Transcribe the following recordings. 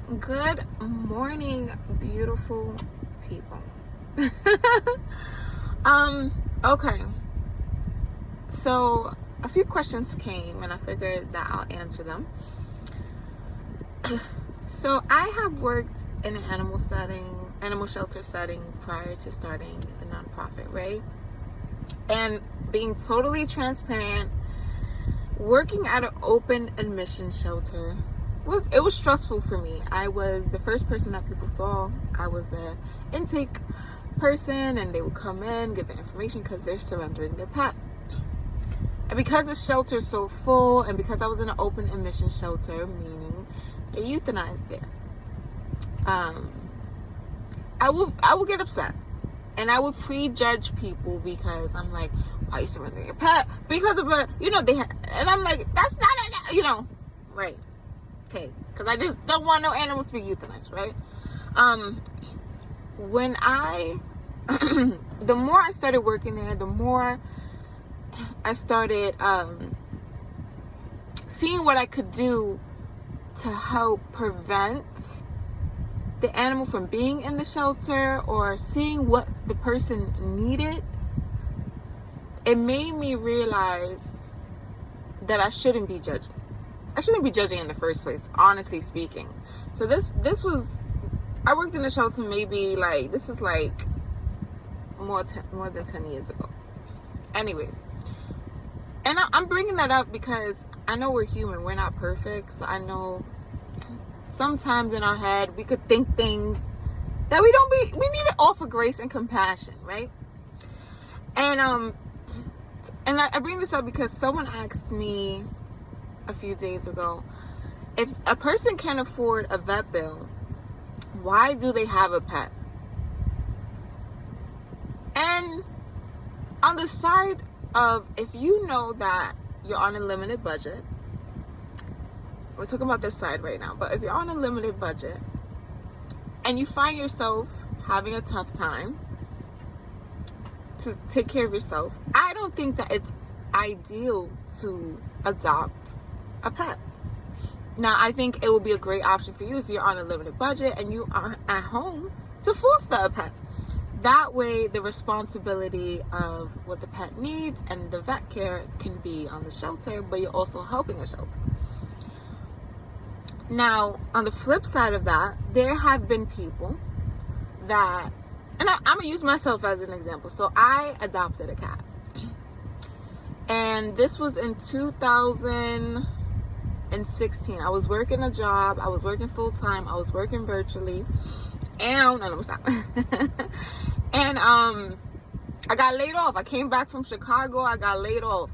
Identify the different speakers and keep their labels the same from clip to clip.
Speaker 1: Good morning, beautiful people. Okay. So a few questions came and I figured that I'll answer them. So I have worked in an animal shelter setting prior to starting the nonprofit, right? And being totally transparent, working at an open admission shelter was stressful for me. I was the first person that people saw. I was the intake person, and they would come in, give their information because they're surrendering their pet. And because the shelter is so full, and because I was in an open admission shelter, meaning they euthanized there, I will get upset, and I would prejudge people because I'm like, why are you surrendering your pet? Because of and I'm like, that's not right. Okay, because I just don't want no animals to be euthanized, right? When the more I started working there, the more I started seeing what I could do to help prevent the animal from being in the shelter, or seeing what the person needed. It made me realize that I shouldn't be judging. I shouldn't be judging in the first place, honestly speaking. So this was, I worked in a shelter maybe this is more than 10 years ago. Anyways, and I'm bringing that up because I know we're human. We're not perfect. So I know sometimes in our head we could think things that we need it all for grace and compassion, right? And I bring this up because someone asked me a few days ago, if a person can afford a vet bill, why do they have a pet? And on the side of, if you know that you're on a limited budget, we're talking about this side right now, but if you're on a limited budget and you find yourself having a tough time to take care of yourself, I don't think that it's ideal to adopt a pet. Now, I think it will be a great option for you if you're on a limited budget and you are at home to foster a pet. That way, the responsibility of what the pet needs and the vet care can be on the shelter, but you're also helping a shelter. Now, on the flip side of that, there have been people that, and I'm going to use myself as an example. So I adopted a cat. And this was in 2016. I was working a job. I was working full time. I was working virtually. And and I got laid off. I came back from Chicago. I got laid off.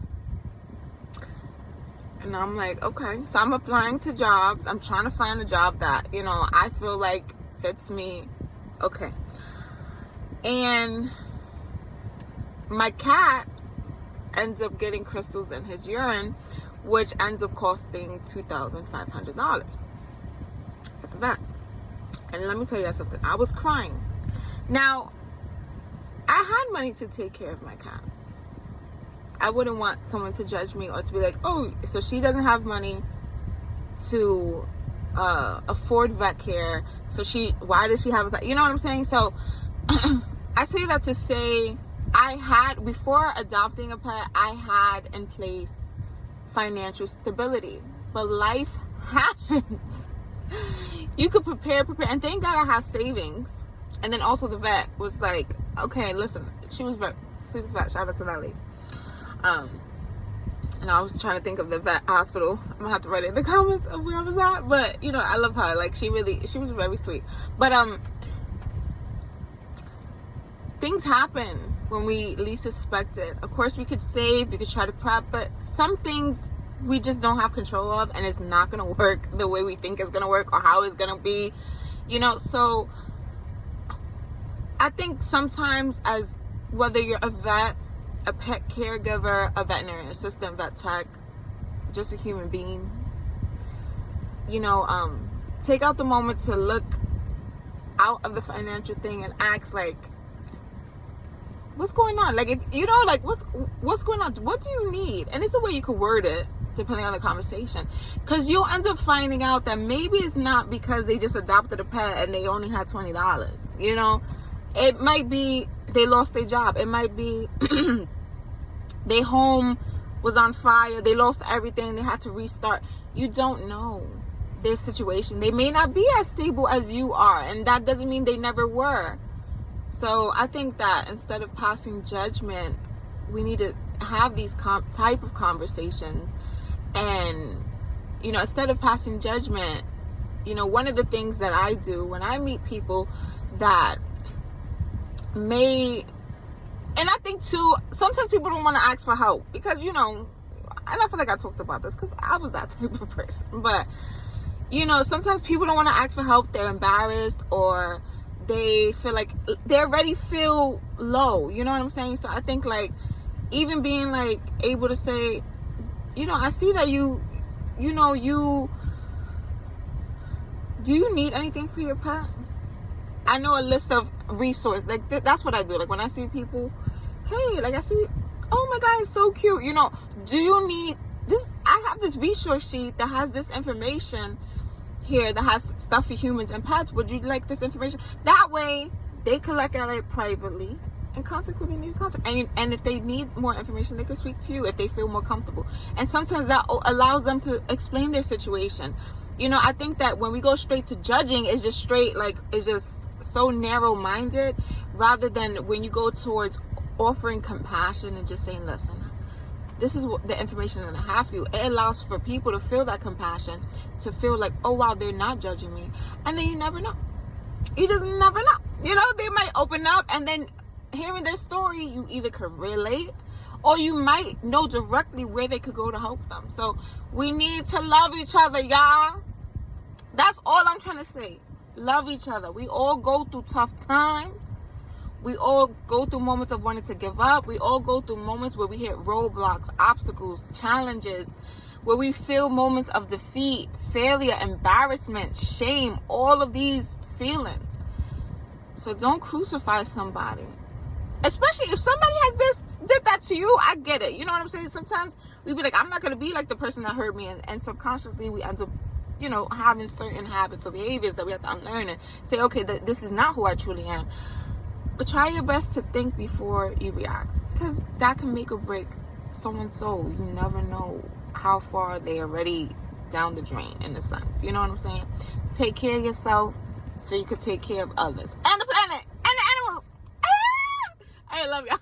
Speaker 1: And I'm like, okay. So I'm applying to jobs. I'm trying to find a job that, I feel like fits me. Okay. And my cat ends up getting crystals in his urine, which ends up costing $2,500 at the vet. And let me tell you something. I was crying. Now, I had money to take care of my cats. I wouldn't want someone to judge me or to be like, oh, so she doesn't have money to afford vet care. So why does she have a pet? You know what I'm saying? So I say that to say, before adopting a pet, I had in place financial stability. But life happens. You could prepare, and thank God I have savings. And then also the vet was like, okay, listen, she was very sweetest vet. Shout out to that lady. And I was trying to think of the vet hospital. I'm gonna have to write it in the comments of where I was at. But I love her. Like, she was very sweet. But things happen when we least expect it. Of course, we could save, we could try to prep, but some things we just don't have control of, and it's not going to work the way we think it's going to work or how it's going to be, So I think sometimes, as whether you're a vet, a pet caregiver, a veterinary assistant, vet tech, just a human being, take out the moment to look out of the financial thing and ask, like, what's going on? Like, if what's going on? What do you need? And it's a way you could word it depending on the conversation. Because you'll end up finding out that maybe it's not because they just adopted a pet and they only had $20. You know, it might be they lost their job. It might be their home was on fire. They lost everything. They had to restart. You don't know their situation. They may not be as stable as you are, and that doesn't mean they never were. So I think that instead of passing judgment, we need to have these type of conversations. And, you know, instead of passing judgment, you know, one of the things that I do when I meet people that may, and I think too, sometimes people don't want to ask for help because, you know, and I feel like I talked about this because I was that type of person. But, you know, sometimes people don't want to ask for help. They're embarrassed, or they feel like they already feel low. You know what I'm saying? So I think, like, even being, like, able to say, you know, I see that you know, do you need anything for your pet? I know a list of resources. Like, that's what I do. Like, when I see people, hey, like, I see, oh my God, it's so cute. You know, do you need this? I have this resource sheet that has this information here that has stuff for humans and pets. Would you like this information? That way, they can look at it privately and consequently need contact. And if they need more information, they can speak to you if they feel more comfortable. And sometimes that allows them to explain their situation. You know, I think that when we go straight to judging, it's just straight, like, it's just so narrow-minded, rather than when you go towards offering compassion and just saying, listen, this is what the information that I have for you. It allows for people to feel that compassion, to feel like, oh wow, they're not judging me. And then you never know. You just never know. You know, they might open up, and then hearing their story, you either could relate, or you might know directly where they could go to help them. So we need to love each other, y'all. That's all I'm trying to say. Love each other. We all go through tough times. We all go through moments of wanting to give up. We all go through moments where we hit roadblocks, obstacles, challenges, where we feel moments of defeat, failure, embarrassment, shame, all of these feelings. So don't crucify somebody. Especially if somebody did that to you, I get it. You know what I'm saying? Sometimes we be like, I'm not going to be like the person that hurt me. And subconsciously we end up, you know, having certain habits or behaviors that we have to unlearn and say, okay, this is not who I truly am. But try your best to think before you react, because that can make or break someone's soul. You never know how far they already down the drain, in a sense. You know what I'm saying? Take care of yourself so you can take care of others and the planet and the animals. I love y'all.